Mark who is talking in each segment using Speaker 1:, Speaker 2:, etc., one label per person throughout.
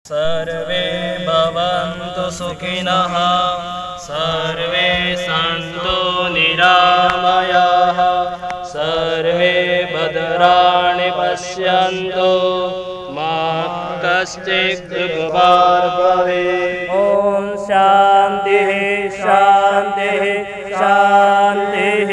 Speaker 1: सर्वे भवन्तु सुखिनः, सर्वे सन्तु निरामयाः, सर्वे भद्राणि पश्यन्तु, मा कश्चित् दुःखभाग् भवेत्। ॐ शान्तिः शान्तिः शान्तिः।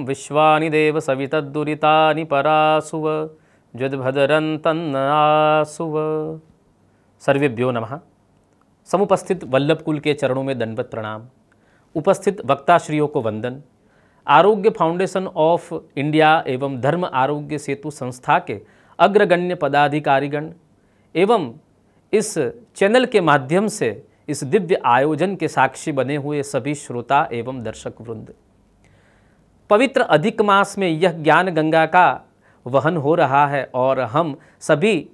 Speaker 2: विश्वानि देव सवितद्दुरितानि परासुव जद्भदरन्तन्नासुव। सर्वेभ्यो नमः। समुपस्थित वल्लभ कुल के चरणों में दंडवत प्रणाम। उपस्थित वक्ताश्रियों को वंदन। आरोग्य फाउंडेशन ऑफ इंडिया एवं धर्म आरोग्य सेतु संस्था के अग्रगण्य पदाधिकारीगण एवं इस चैनल के माध्यम से इस दिव्य आयोजन के साक्षी बने हुए सभी श्रोता एवं दर्शक वृंद। पवित्र अधिक मास में यह ज्ञान गंगा का वहन हो रहा है और हम सभी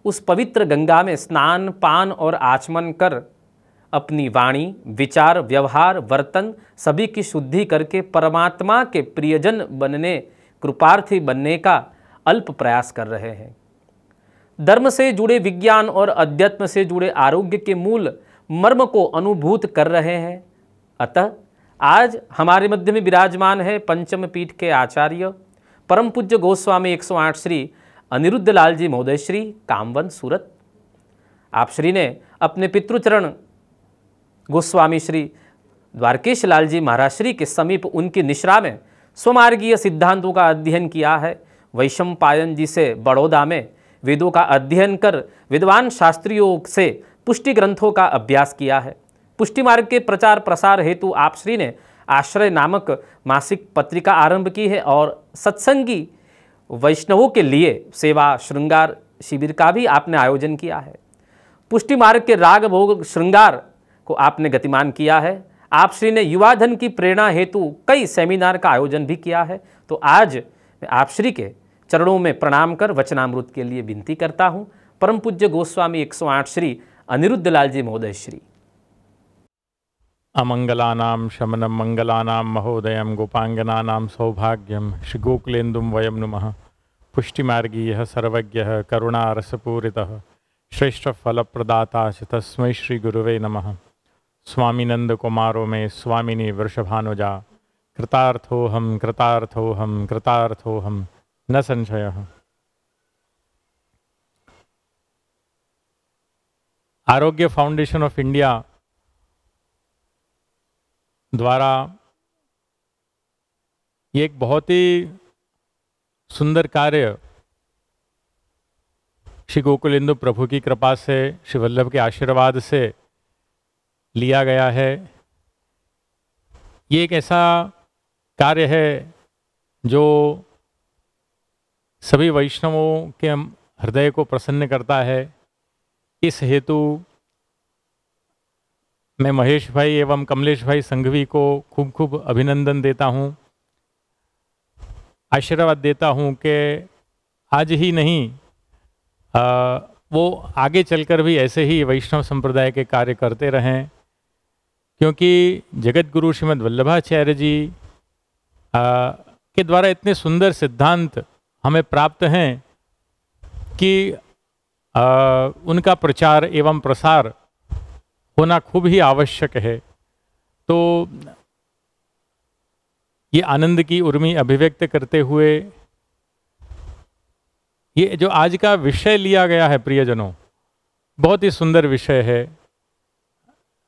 Speaker 2: उस पवित्र गंगा में स्नान पान और आचमन कर अपनी वाणी विचार व्यवहार वर्तन सभी की शुद्धि करके परमात्मा के प्रियजन बनने कृपार्थी बनने का अल्प प्रयास कर रहे हैं। धर्म से जुड़े विज्ञान और अध्यात्म से जुड़े आरोग्य के मूल मर्म को अनुभूत कर रहे हैं। अतः आज हमारे मध्य में विराजमान है पंचम पीठ के आचार्य परम पूज्य गोस्वामी 108 श्री अनिरुद्ध लाल जी महोदय श्री कामवन सूरत। आप श्री ने अपने पितृचरण गोस्वामी श्री द्वारकेश लाल जी महाराज श्री के समीप उनकी निश्रा में स्वमार्गीय सिद्धांतों का अध्ययन किया है। वैशंपायन जी से बड़ौदा में वेदों का अध्ययन कर विद्वान शास्त्रियों से पुष्टि ग्रंथों का अभ्यास किया है। पुष्टि मार्ग के प्रचार प्रसार हेतु आप श्री ने आश्रय नामक मासिक पत्रिका आरंभ की है और सत्संगी वैष्णवों के लिए सेवा श्रृंगार शिविर का भी आपने आयोजन किया है। पुष्टि मार्ग के राग भोग श्रृंगार को आपने गतिमान किया है। आप श्री ने युवा धन की प्रेरणा हेतु कई सेमिनार का आयोजन भी किया है। तो आज मैं आप श्री के चरणों में प्रणाम कर वचनामृत के लिए विनती करता हूँ। परम पूज्य गोस्वामी 108 श्री अनिरुद्ध लाल जी महोदय श्री।
Speaker 3: अमंगलानां शमनं मंगलानां महोदयं गोपांगनानां सौभाग्यं श्री गोकुलेन्दुं वयं नुमः। पुष्टिमार्गीयः सर्वज्ञः करुणारसपूरितः श्रेष्ठफलप्रदाता च तस्मै श्री गुरुवे नमः। स्वामिनंद कुमारो में स्वामिनी वृषभानुजा कृतार्थोऽहं कृतार्थोऽहं कृतार्थोऽहं न संशयः। आरोग्य फाउंडेशन ऑफ इंडिया द्वारा ये एक बहुत ही सुंदर कार्य श्री गोकुलेन्दु प्रभु की कृपा से श्री वल्लभ के आशीर्वाद से लिया गया है। ये एक ऐसा कार्य है जो सभी वैष्णवों के हृदय को प्रसन्न करता है। इस हेतु मैं महेश भाई एवं कमलेश भाई संघवी को खूब खूब अभिनंदन देता हूँ, आशीर्वाद देता हूँ कि आज ही नहीं वो आगे चलकर भी ऐसे ही वैष्णव संप्रदाय के कार्य करते रहें, क्योंकि जगत गुरु श्रीमद् वल्लभाचार्य जी के द्वारा इतने सुंदर सिद्धांत हमें प्राप्त हैं कि उनका प्रचार एवं प्रसार होना खूब ही आवश्यक है। तो ये आनंद की उर्मी अभिव्यक्त करते हुए ये जो आज का विषय लिया गया है प्रियजनों, बहुत ही सुंदर विषय है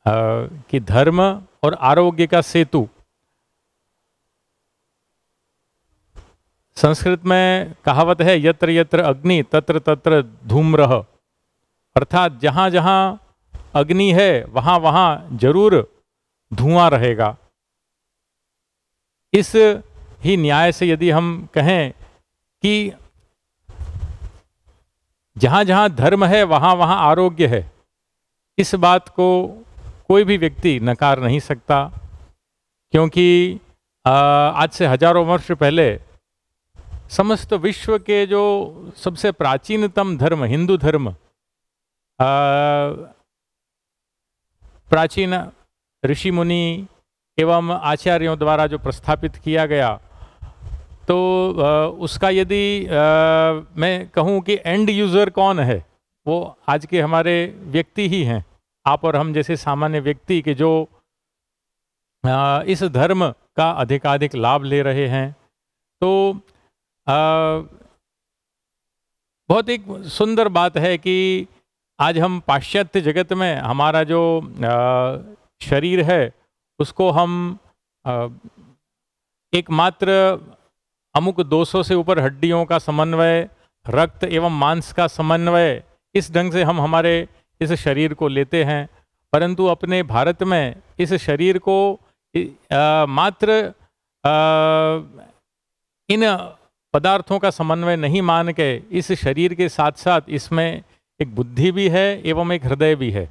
Speaker 3: कि धर्म और आरोग्य का सेतु। संस्कृत में कहावत है यत्र यत्र अग्नि तत्र तत्र धूम्रः, अर्थात जहाँ जहाँ अग्नि है वहाँ वहाँ जरूर धुआं रहेगा। इस ही न्याय से यदि हम कहें कि जहाँ जहाँ धर्म है वहाँ वहाँ आरोग्य है। इस बात को कोई भी व्यक्ति नकार नहीं सकता, क्योंकि आज से हजारों वर्ष पहले समस्त विश्व के जो सबसे प्राचीनतम धर्म हिंदू धर्म प्राचीन ऋषि मुनि एवं आचार्यों द्वारा जो प्रस्थापित किया गया, तो उसका यदि मैं कहूँ कि एंड यूज़र कौन है, वो आज के हमारे व्यक्ति ही हैं, आप और हम जैसे सामान्य व्यक्ति के जो इस धर्म का अधिकाधिक लाभ ले रहे हैं। तो बहुत एक सुंदर बात है कि आज हम पाश्चात्य जगत में हमारा जो शरीर है उसको हम एकमात्र अमुक 200 से ऊपर हड्डियों का समन्वय, रक्त एवं मांस का समन्वय, इस ढंग से हम हमारे इस शरीर को लेते हैं। परंतु अपने भारत में इस शरीर को मात्र इन पदार्थों का समन्वय नहीं मान के इस शरीर के साथ साथ इसमें एक बुद्धि भी है एवं एक हृदय भी है।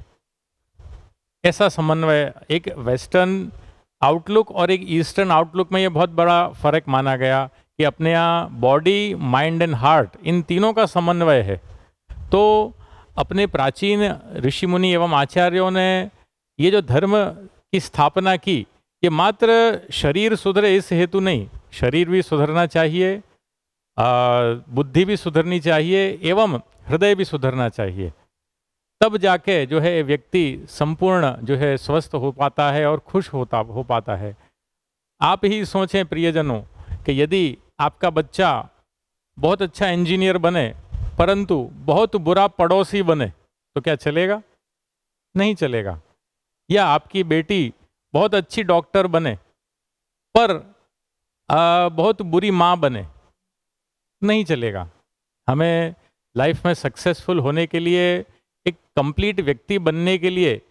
Speaker 3: ऐसा समन्वय एक वेस्टर्न आउटलुक और एक ईस्टर्न आउटलुक में ये बहुत बड़ा फर्क माना गया कि अपने यहाँ बॉडी, माइंड एंड हार्ट, इन तीनों का समन्वय है। तो अपने प्राचीन ऋषि मुनि एवं आचार्यों ने ये जो धर्म की स्थापना की, ये मात्र शरीर सुधरे इस हेतु नहीं, शरीर भी सुधरना चाहिए, बुद्धि भी सुधरनी चाहिए एवं हृदय भी सुधरना चाहिए। तब जाके जो है व्यक्ति संपूर्ण जो है स्वस्थ हो पाता है और खुश हो पाता है। आप ही सोचें प्रियजनों कि यदि आपका बच्चा बहुत अच्छा इंजीनियर बने परंतु बहुत बुरा पड़ोसी बने तो क्या चलेगा? नहीं चलेगा। या आपकी बेटी बहुत अच्छी डॉक्टर बने पर बहुत बुरी माँ बने, नहीं चलेगा। हमें लाइफ में सक्सेसफुल होने के लिए, एक कंप्लीट व्यक्ति बनने के लिए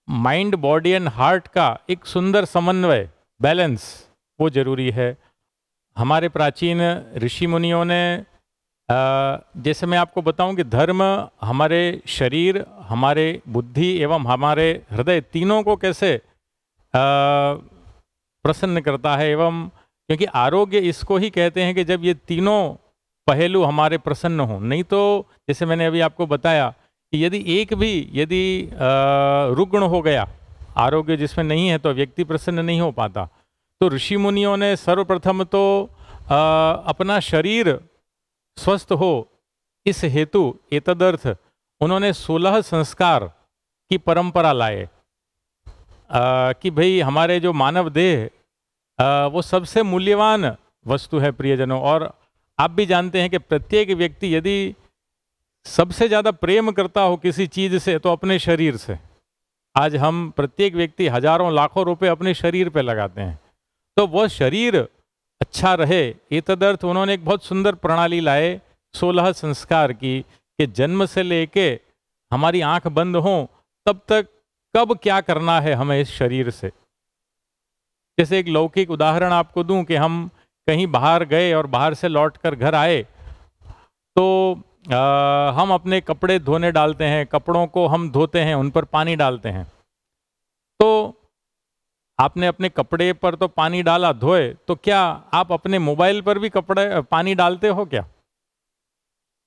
Speaker 3: माइंड, बॉडी एंड हार्ट का एक सुंदर समन्वय, बैलेंस, वो जरूरी है। हमारे प्राचीन ऋषि मुनियों ने जैसे मैं आपको बताऊं कि धर्म हमारे शरीर, हमारे बुद्धि एवं हमारे हृदय तीनों को कैसे प्रसन्न करता है, एवं क्योंकि आरोग्य इसको ही कहते हैं कि जब ये तीनों पहलू हमारे प्रसन्न हों। नहीं तो जैसे मैंने अभी आपको बताया कि यदि एक भी रुग्ण हो गया, आरोग्य जिसमें नहीं है, तो व्यक्ति प्रसन्न नहीं हो पाता। तो ऋषि मुनियों ने सर्वप्रथम तो अपना शरीर स्वस्थ हो इस हेतु एतदर्थ उन्होंने 16 संस्कार की परंपरा लाए कि भाई हमारे जो मानव देह वो सबसे मूल्यवान वस्तु है प्रियजनों। और आप भी जानते हैं कि प्रत्येक व्यक्ति यदि सबसे ज़्यादा प्रेम करता हो किसी चीज़ से तो अपने शरीर से। आज हम प्रत्येक व्यक्ति हजारों लाखों रुपए अपने शरीर पे लगाते हैं, तो वह शरीर अच्छा रहे ये तदर्थ उन्होंने एक बहुत सुंदर प्रणाली लाए 16 संस्कार की, कि जन्म से लेके हमारी आंख बंद हो तब तक कब क्या करना है हमें इस शरीर से। जैसे एक लौकिक उदाहरण आपको दूं कि हम कहीं बाहर गए और बाहर से लौटकर घर आए तो हम अपने कपड़े धोने डालते हैं, कपड़ों को हम धोते हैं, उन पर पानी डालते हैं। तो आपने अपने कपड़े पर तो पानी डाला, धोए, तो क्या आप अपने मोबाइल पर भी पानी डालते हो क्या?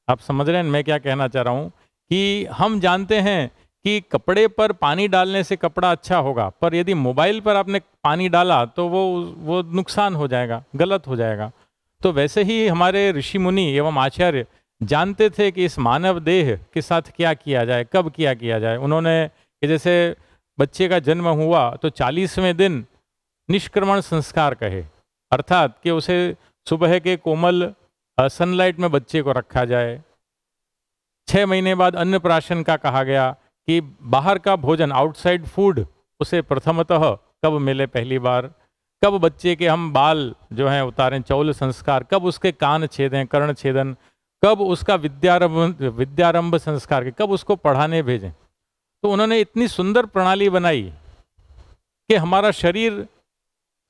Speaker 3: आप समझ रहे हैं मैं क्या कहना चाह रहा हूं कि हम जानते हैं कि कपड़े पर पानी डालने से कपड़ा अच्छा होगा, पर यदि मोबाइल पर आपने पानी डाला तो वो नुकसान हो जाएगा, गलत हो जाएगा। तो वैसे ही हमारे ऋषि मुनि एवं आचार्य जानते थे कि इस मानव देह के साथ क्या किया जाए, कब क्या किया जाए। उन्होंने कि जैसे बच्चे का जन्म हुआ तो 40वें दिन निष्क्रमण संस्कार कहे, अर्थात कि उसे सुबह के कोमल सनलाइट में बच्चे को रखा जाए। 6 महीने बाद अन्नप्राशन का कहा गया कि बाहर का भोजन, आउटसाइड फूड, उसे प्रथमतः कब मिले पहली बार, कब बच्चे के हम बाल जो हैं उतारें, चौल संस्कार, कब उसके कान छेदें, कर्ण छेदन, कब उसका विद्यारंभ संस्कार, कब उसको पढ़ाने भेजें। तो उन्होंने इतनी सुंदर प्रणाली बनाई कि हमारा शरीर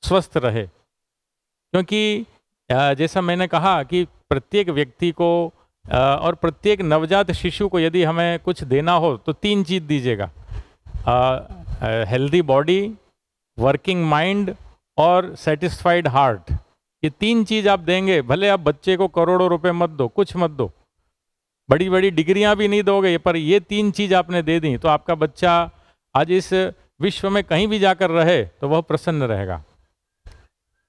Speaker 3: स्वस्थ रहे। क्योंकि जैसा मैंने कहा कि प्रत्येक व्यक्ति को और प्रत्येक नवजात शिशु को यदि हमें कुछ देना हो तो 3 चीज़ दीजिएगा, हेल्दी बॉडी, वर्किंग माइंड और सेटिस्फाइड हार्ट। ये 3 चीज़ आप देंगे, भले आप बच्चे को करोड़ों रुपए मत दो, कुछ मत दो, बड़ी बड़ी डिग्रियां भी नहीं दोगे, पर ये 3 चीज़ आपने दे दी तो आपका बच्चा आज इस विश्व में कहीं भी जाकर रहे तो वह प्रसन्न रहेगा,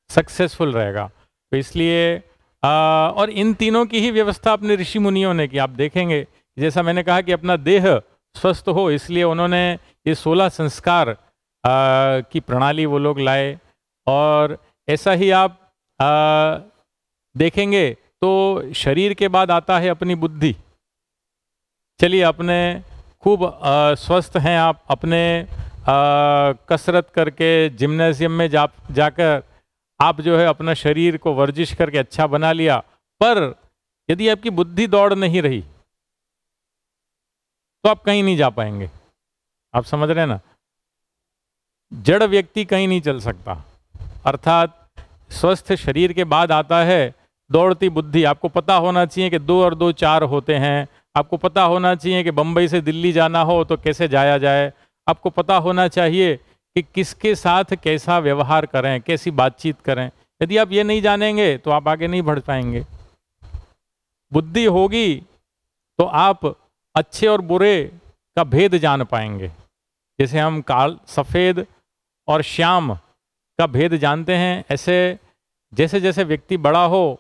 Speaker 3: सक्सेसफुल रहेगा। तो इसलिए और इन तीनों की ही व्यवस्था अपने ऋषि मुनियों ने की। आप देखेंगे जैसा मैंने कहा कि अपना देह स्वस्थ हो, इसलिए उन्होंने ये 16 संस्कार की प्रणाली वो लोग लाए। और ऐसा ही आप देखेंगे तो शरीर के बाद आता है अपनी बुद्धि। चलिए, अपने खूब स्वस्थ हैं आप, अपने कसरत करके जिम्नेशियम में जाकर आप जो है अपना शरीर को वर्जिश करके अच्छा बना लिया, पर यदि आपकी बुद्धि दौड़ नहीं रही तो आप कहीं नहीं जा पाएंगे। आप समझ रहे हैं ना, जड़ व्यक्ति कहीं नहीं चल सकता। अर्थात स्वस्थ शरीर के बाद आता है दौड़ती बुद्धि। आपको पता होना चाहिए कि 2 और 2 4 होते हैं। आपको पता होना चाहिए कि बम्बई से दिल्ली जाना हो तो कैसे जाया जाए। आपको पता होना चाहिए कि किसके साथ कैसा व्यवहार करें, कैसी बातचीत करें। यदि आप ये नहीं जानेंगे तो आप आगे नहीं बढ़ पाएंगे। बुद्धि होगी तो आप अच्छे और बुरे का भेद जान पाएंगे। जैसे हम काल, सफ़ेद और श्याम का भेद जानते हैं, ऐसे जैसे जैसे व्यक्ति बड़ा हो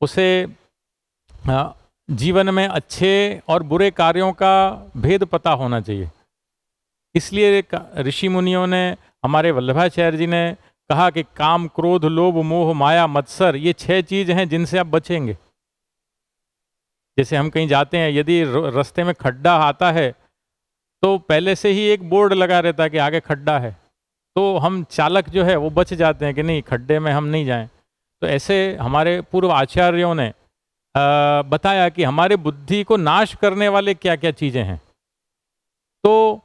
Speaker 3: उसे जीवन में अच्छे और बुरे कार्यों का भेद पता होना चाहिए। इसलिए ऋषि मुनियों ने, हमारे वल्लभाचार्य जी ने कहा कि काम, क्रोध, लोभ, मोह, माया, मत्सर, ये 6 चीज़ हैं जिनसे आप बचेंगे। जैसे हम कहीं जाते हैं, यदि रास्ते में खड्डा आता है तो पहले से ही एक बोर्ड लगा रहता है कि आगे खड्डा है, तो हम चालक जो है वो बच जाते हैं कि नहीं, खड्डे में हम नहीं जाएं। तो ऐसे हमारे पूर्व आचार्यों ने बताया कि हमारे बुद्धि को नाश करने वाले क्या क्या चीज़ें हैं। तो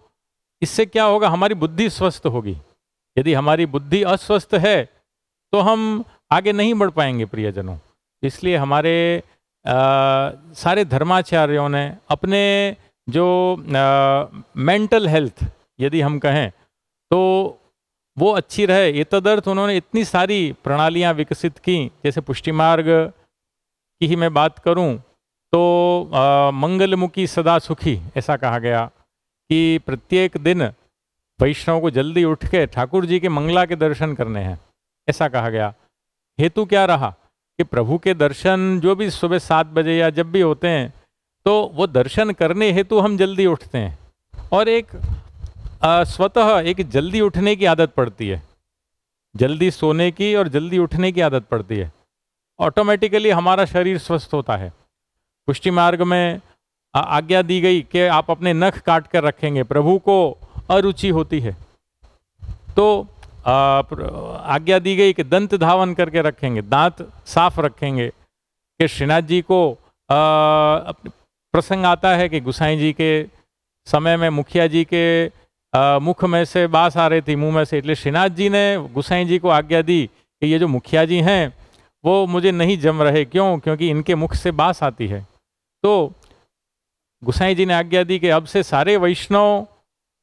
Speaker 3: इससे क्या होगा, हमारी बुद्धि स्वस्थ होगी। यदि हमारी बुद्धि अस्वस्थ है तो हम आगे नहीं बढ़ पाएंगे प्रियजनों। इसलिए हमारे सारे धर्माचार्यों ने अपने जो मेंटल हेल्थ यदि हम कहें तो वो अच्छी रहे, ये तदर्थ उन्होंने इतनी सारी प्रणालियां विकसित की। जैसे पुष्टि मार्ग की ही मैं बात करूं तो मंगलमुखी सदा सुखी, ऐसा कहा गया कि प्रत्येक दिन वैष्णव को जल्दी उठ के ठाकुर जी के मंगला के दर्शन करने हैं, ऐसा कहा गया। हेतु क्या रहा कि प्रभु के दर्शन जो भी सुबह 7 बजे या जब भी होते हैं तो वो दर्शन करने हेतु हम जल्दी उठते हैं। और एक स्वतः एक जल्दी उठने की आदत पड़ती है, जल्दी सोने की और जल्दी उठने की आदत पड़ती है। ऑटोमेटिकली हमारा शरीर स्वस्थ होता है। पुष्टि मार्ग में आज्ञा दी गई कि आप अपने नख काट कर रखेंगे, प्रभु को अरुचि होती है। तो आज्ञा दी गई कि दंत धावन करके रखेंगे, दांत साफ रखेंगे। कि श्रीनाथ जी को प्रसंग आता है कि गुसाई जी के समय में मुखिया जी के मुख में से बास आ रही थी, मुंह में से, इसलिए श्रीनाथ जी ने गुसाई जी को आज्ञा दी कि ये जो मुखिया जी हैं वो मुझे नहीं जम रहे, क्यों? क्योंकि इनके मुख से बास आती है। तो गुसाई जी ने आज्ञा दी कि अब से सारे वैष्णव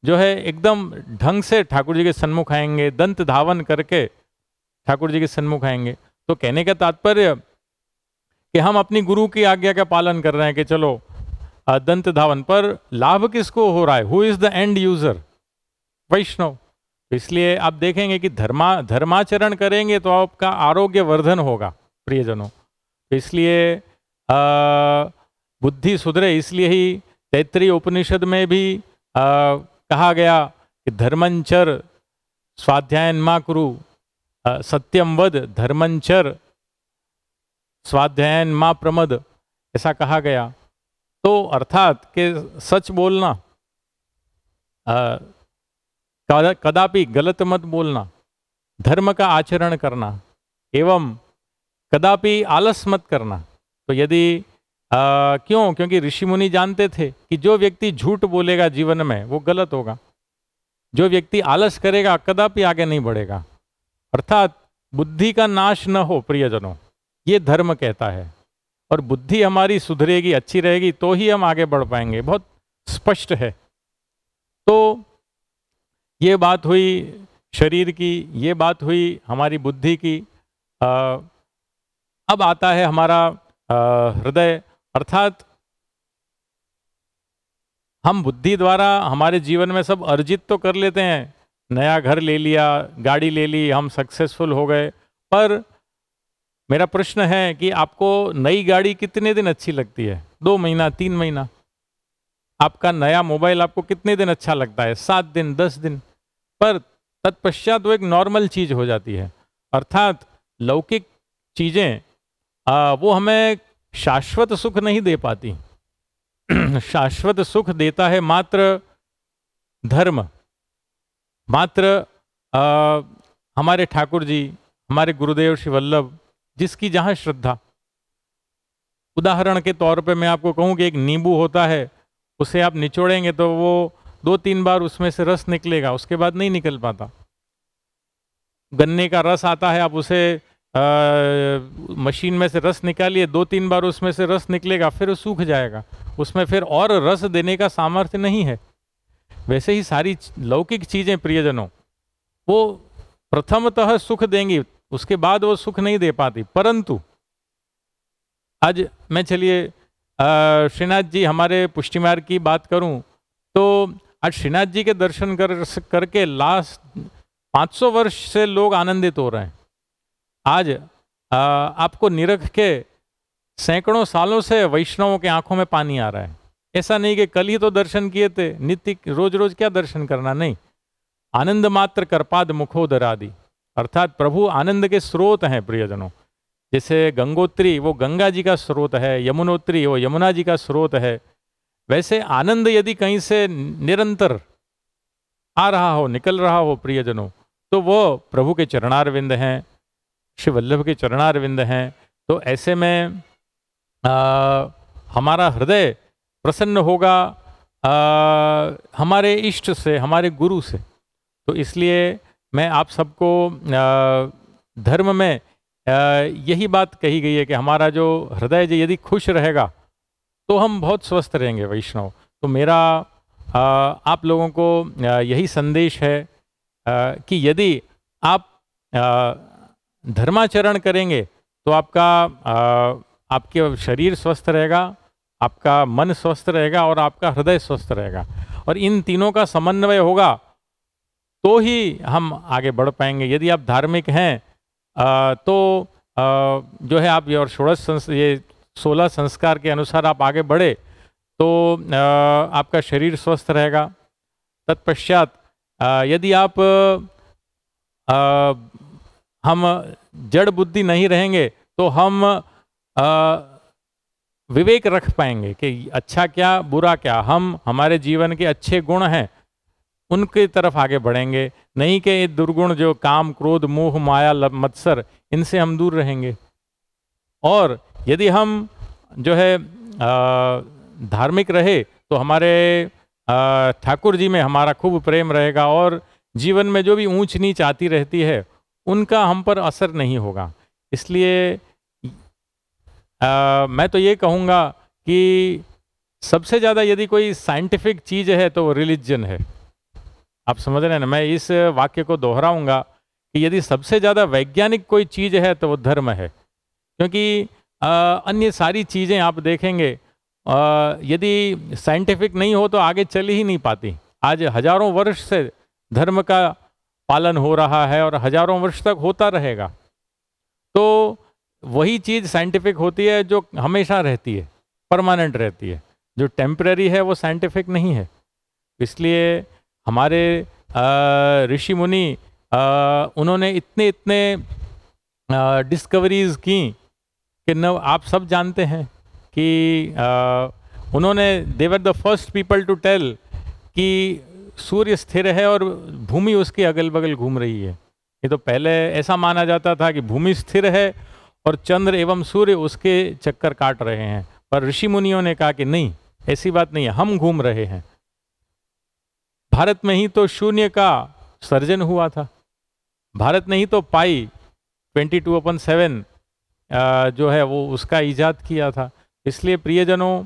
Speaker 3: जो है एकदम ढंग से ठाकुर जी के सन्मुख आएंगे, दंत धावन करके ठाकुर जी के सन्मुख आएंगे। तो कहने का तात्पर्य कि हम अपनी गुरु की आज्ञा का पालन कर रहे हैं कि चलो दंत धावन, पर लाभ किसको हो रहा है? Who is the end user? Vaishnav. तो इसलिए आप देखेंगे कि धर्माचरण करेंगे तो आपका आरोग्य वर्धन होगा प्रियजनों। तो इसलिए बुद्धि सुधरे, इसलिए ही तैत्तरीय उपनिषद में भी कहा गया कि धर्मंचर स्वाध्यायन मा कुरु, सत्यम वद धर्मंचर स्वाध्यायन मा प्रमद, ऐसा कहा गया। तो अर्थात कि सच बोलना, कदापि गलत मत बोलना, धर्म का आचरण करना एवं कदापि आलस मत करना। तो यदि क्यों? क्योंकि ऋषि मुनि जानते थे कि जो व्यक्ति झूठ बोलेगा जीवन में वो गलत होगा, जो व्यक्ति आलस करेगा कदापि आगे नहीं बढ़ेगा। अर्थात बुद्धि का नाश न हो प्रियजनों, ये धर्म कहता है। और बुद्धि हमारी सुधरेगी, अच्छी रहेगी, तो ही हम आगे बढ़ पाएंगे। बहुत स्पष्ट है। तो ये बात हुई शरीर की, ये बात हुई हमारी बुद्धि की। अब आता है हमारा हृदय, अर्थात हम बुद्धि द्वारा हमारे जीवन में सब अर्जित तो कर लेते हैं, नया घर ले लिया, गाड़ी ले ली, हम सक्सेसफुल हो गए। पर मेरा प्रश्न है कि आपको नई गाड़ी कितने दिन अच्छी लगती है? 2 महीना, 3 महीना। आपका नया मोबाइल आपको कितने दिन अच्छा लगता है? 7 दिन, 10 दिन। पर तत्पश्चात वो एक नॉर्मल चीज हो जाती है। अर्थात लौकिक चीजें वो हमें शाश्वत सुख नहीं दे पाती। शाश्वत सुख देता है मात्र धर्म, मात्र हमारे ठाकुर जी, हमारे गुरुदेव श्री वल्लभ, जिसकी जहाँ श्रद्धा। उदाहरण के तौर पे मैं आपको कहूँ कि एक नींबू होता है, उसे आप निचोड़ेंगे तो वो 2-3 बार उसमें से रस निकलेगा, उसके बाद नहीं निकल पाता। गन्ने का रस आता है, आप उसे मशीन में से रस निकालिए, 2-3 बार उसमें से रस निकलेगा, फिर वो सूख जाएगा, उसमें फिर और रस देने का सामर्थ्य नहीं है। वैसे ही सारी लौकिक चीजें प्रियजनों, वो प्रथमतः सुख देंगी, उसके बाद वो सुख नहीं दे पाती। परंतु आज मैं, चलिए श्रीनाथ जी हमारे पुष्टि मार्ग की बात करूं, तो आज श्रीनाथ जी के दर्शन करके लास्ट 500 वर्ष से लोग आनंदित हो रहे हैं। आज आपको निरख के सैकड़ों सालों से वैष्णवों के आंखों में पानी आ रहा है। ऐसा नहीं कि कल ही तो दर्शन किए थे, नित्य रोज रोज क्या दर्शन करना, नहीं। आनंद मात्र करपाद मुखोदरादि, अर्थात प्रभु आनंद के स्रोत हैं प्रियजनों। जैसे गंगोत्री वो गंगा जी का स्रोत है, यमुनोत्री वो यमुना जी का स्रोत है, वैसे आनंद यदि कहीं से निरंतर आ रहा हो, निकल रहा हो प्रियजनों, तो वो प्रभु के चरणारविंद हैं, श्री वल्लभ के चरणारविंद हैं। तो ऐसे में हमारा हृदय प्रसन्न होगा हमारे इष्ट से, हमारे गुरु से। तो इसलिए मैं आप सबको धर्म में यही बात कही गई है कि हमारा जो हृदय यदि खुश रहेगा तो हम बहुत स्वस्थ रहेंगे वैष्णव। तो मेरा आप लोगों को यही संदेश है कि यदि आप धर्माचरण करेंगे तो आपके शरीर स्वस्थ रहेगा, आपका मन स्वस्थ रहेगा और आपका हृदय स्वस्थ रहेगा। और इन तीनों का समन्वय होगा तो ही हम आगे बढ़ पाएंगे। यदि आप धार्मिक हैं तो जो है आप और ये 16 संस्कार के अनुसार आप आगे बढ़े तो आपका शरीर स्वस्थ रहेगा। तत्पश्चात यदि आप हम जड़ बुद्धि नहीं रहेंगे तो हम विवेक रख पाएंगे कि अच्छा क्या बुरा क्या। हम हमारे जीवन के अच्छे गुण हैं उनकी तरफ आगे बढ़ेंगे, नहीं कि ये दुर्गुण जो काम क्रोध मोह माया मत्सर, इनसे हम दूर रहेंगे। और यदि हम जो है धार्मिक रहे तो हमारे ठाकुर जी में हमारा खूब प्रेम रहेगा और जीवन में जो भी ऊंच नीच आती रहती है उनका हम पर असर नहीं होगा। इसलिए मैं तो ये कहूँगा कि सबसे ज़्यादा यदि कोई साइंटिफिक चीज़ है तो वो रिलीजन है। आप समझ रहे हैं ना, मैं इस वाक्य को दोहराऊंगा कि यदि सबसे ज़्यादा वैज्ञानिक कोई चीज़ है तो वो धर्म है। क्योंकि अन्य सारी चीज़ें आप देखेंगे यदि साइंटिफिक नहीं हो तो आगे चल ही नहीं पाती। आज हजारों वर्ष से धर्म का पालन हो रहा है और हजारों वर्ष तक होता रहेगा। तो वही चीज़ साइंटिफिक होती है जो हमेशा रहती है, परमानेंट रहती है। जो टेम्पररी है वो साइंटिफिक नहीं है। इसलिए हमारे ऋषि मुनि उन्होंने इतने डिस्कवरीज की कि न आप सब जानते हैं कि उन्होंने they were the first people to tell कि सूर्य स्थिर है और भूमि उसके अगल बगल घूम रही है। ये तो पहले ऐसा माना जाता था कि भूमि स्थिर है और चंद्र एवं सूर्य उसके चक्कर काट रहे हैं, पर ऋषि मुनियों ने कहा कि नहीं, ऐसी बात नहीं है, हम घूम रहे हैं। भारत में ही तो शून्य का सर्जन हुआ था, भारत में ही तो पाई 22/7 जो है वो उसका ईजाद किया था। इसलिए प्रियजनों,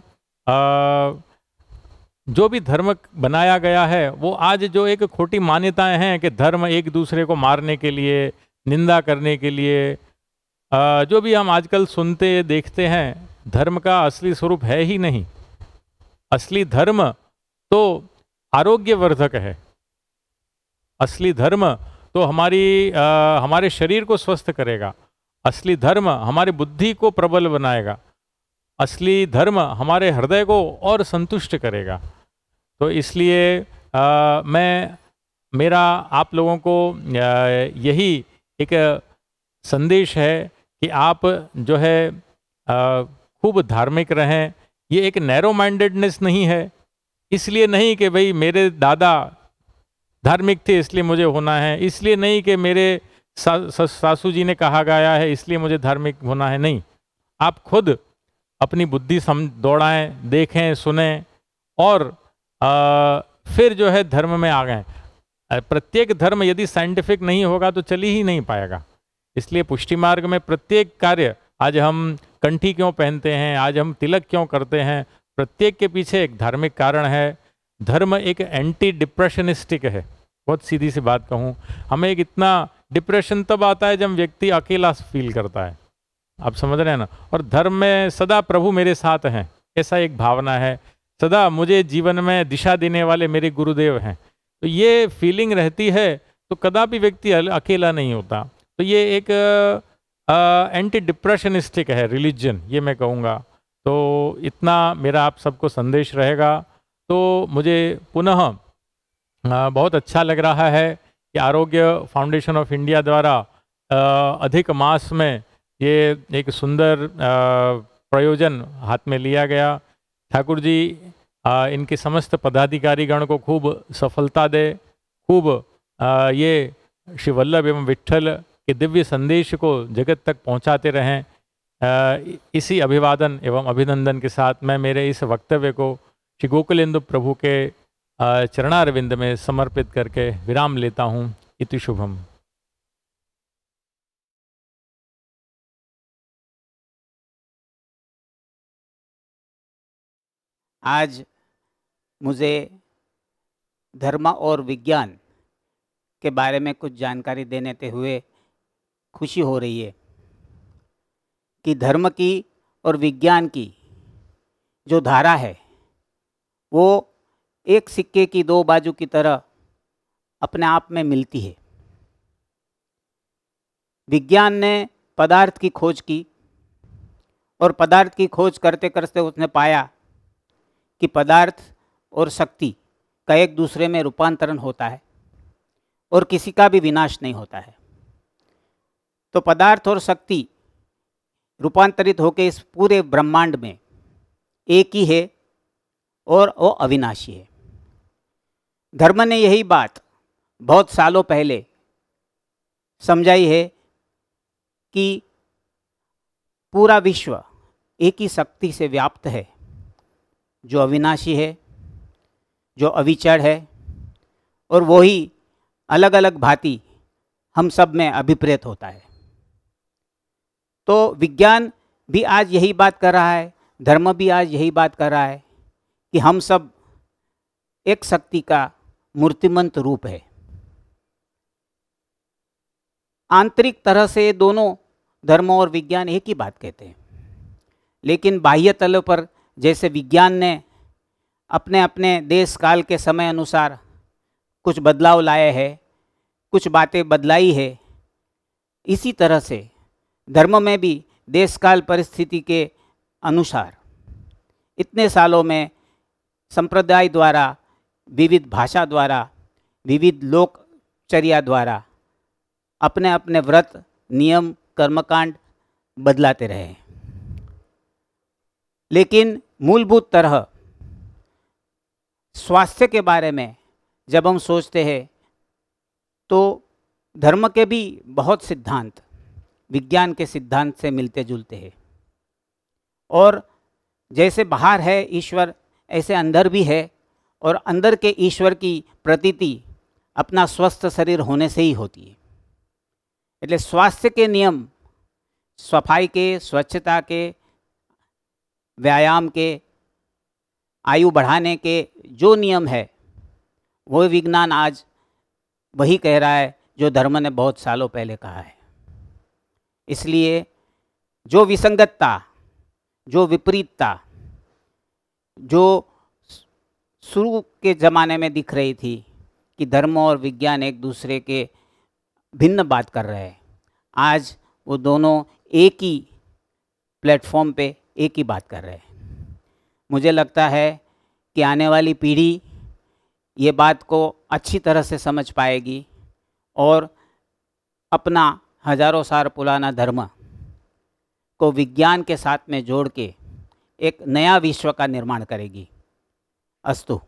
Speaker 3: जो भी धर्म बनाया गया है वो आज जो एक खोटी मान्यताएं हैं कि धर्म एक दूसरे को मारने के लिए, निंदा करने के लिए, जो भी हम आजकल सुनते देखते हैं, धर्म का असली स्वरूप है ही नहीं। असली धर्म तो आरोग्यवर्धक है। असली धर्म तो हमारे शरीर को स्वस्थ करेगा। असली धर्म हमारी बुद्धि को प्रबल बनाएगा। असली धर्म हमारे हृदय को और संतुष्ट करेगा। तो इसलिए मेरा आप लोगों को यही एक संदेश है कि आप जो है खूब धार्मिक रहें। ये एक नैरो माइंडेडनेस नहीं है, इसलिए नहीं कि भाई मेरे दादा धार्मिक थे इसलिए मुझे होना है, इसलिए नहीं कि मेरे सासू जी ने कहा गया है इसलिए मुझे धार्मिक होना है। नहीं, आप खुद अपनी बुद्धि दौड़ाएं, देखें, सुनें और फिर जो है धर्म में आ गए। प्रत्येक धर्म यदि साइंटिफिक नहीं होगा तो चल ही नहीं पाएगा। इसलिए पुष्टि मार्ग में प्रत्येक कार्य, आज हम कंठी क्यों पहनते हैं, आज हम तिलक क्यों करते हैं, प्रत्येक के पीछे एक धार्मिक कारण है। धर्म एक एंटी डिप्रेशनिस्टिक है। बहुत सीधी सी बात कहूँ, हमें एक इतना डिप्रेशन तब आता है जब व्यक्ति अकेला फील करता है। आप समझ रहे हैं ना। और धर्म में सदा प्रभु मेरे साथ हैं, ऐसा एक भावना है। सदा मुझे जीवन में दिशा देने वाले मेरे गुरुदेव हैं। तो ये फीलिंग रहती है तो कदापि व्यक्ति अकेला नहीं होता। तो ये एक एंटी डिप्रेशनिस्टिक है रिलीजन, ये मैं कहूँगा। तो इतना मेरा आप सबको संदेश रहेगा। तो मुझे पुनः बहुत अच्छा लग रहा है कि आरोग्य फाउंडेशन ऑफ इंडिया द्वारा अधिक मास में ये एक सुंदर प्रयोजन हाथ में लिया गया। ठाकुर जी इनके समस्त पदाधिकारीगण को खूब सफलता दे, खूब ये श्री वल्लभ एवं विट्ठल के दिव्य संदेश को जगत तक पहुंचाते रहें। इसी अभिवादन एवं अभिनंदन के साथ मैं मेरे इस वक्तव्य को श्री गोकुलेंदु प्रभु के चरणारविंद में समर्पित करके विराम लेता हूँ। इति शुभम।
Speaker 4: आज मुझे धर्म और विज्ञान के बारे में कुछ जानकारी देने हुए खुशी हो रही है कि धर्म की और विज्ञान की जो धारा है वो एक सिक्के की दो बाजू की तरह अपने आप में मिलती है। विज्ञान ने पदार्थ की खोज की और पदार्थ की खोज करते करते उसने पाया कि पदार्थ और शक्ति का एक दूसरे में रूपांतरण होता है और किसी का भी विनाश नहीं होता है। तो पदार्थ और शक्ति रूपांतरित होकर इस पूरे ब्रह्मांड में एक ही है और वो अविनाशी है। धर्म ने यही बात बहुत सालों पहले समझाई है कि पूरा विश्व एक ही शक्ति से व्याप्त है, जो अविनाशी है, जो अविचर है, और वही अलग अलग भांति हम सब में अभिप्रेत होता है। तो विज्ञान भी आज यही बात कर रहा है, धर्म भी आज यही बात कर रहा है कि हम सब एक शक्ति का मूर्तिमंत रूप है। आंतरिक तरह से दोनों धर्म और विज्ञान एक ही बात कहते हैं, लेकिन बाह्य तल पर जैसे विज्ञान ने अपने अपने देश काल के समय अनुसार कुछ बदलाव लाए हैं, कुछ बातें बदलाई है, इसी तरह से धर्म में भी देश काल परिस्थिति के अनुसार इतने सालों में संप्रदाय द्वारा, विविध भाषा द्वारा, विविध लोकचर्या द्वारा अपने अपने व्रत, नियम, कर्मकांड बदलाते रहे। लेकिन मूलभूत तरह स्वास्थ्य के बारे में जब हम सोचते हैं तो धर्म के भी बहुत सिद्धांत विज्ञान के सिद्धांत से मिलते जुलते हैं। और जैसे बाहर है ईश्वर, ऐसे अंदर भी है, और अंदर के ईश्वर की प्रतीति अपना स्वस्थ शरीर होने से ही होती है। એટલે स्वास्थ्य के नियम सफाई के, स्वच्छता के, व्यायाम के, आयु बढ़ाने के जो नियम है वो विज्ञान आज वही कह रहा है जो धर्म ने बहुत सालों पहले कहा है। इसलिए जो विसंगतता, जो विपरीतता जो शुरू के ज़माने में दिख रही थी कि धर्म और विज्ञान एक दूसरे के भिन्न बात कर रहे हैं, आज वो दोनों एक ही प्लेटफॉर्म पे एक ही बात कर रहे हैं। मुझे लगता है कि आने वाली पीढ़ी ये बात को अच्छी तरह से समझ पाएगी और अपना हजारों साल पुराना धर्म को विज्ञान के साथ में जोड़ के एक नया विश्व का निर्माण करेगी। अस्तु।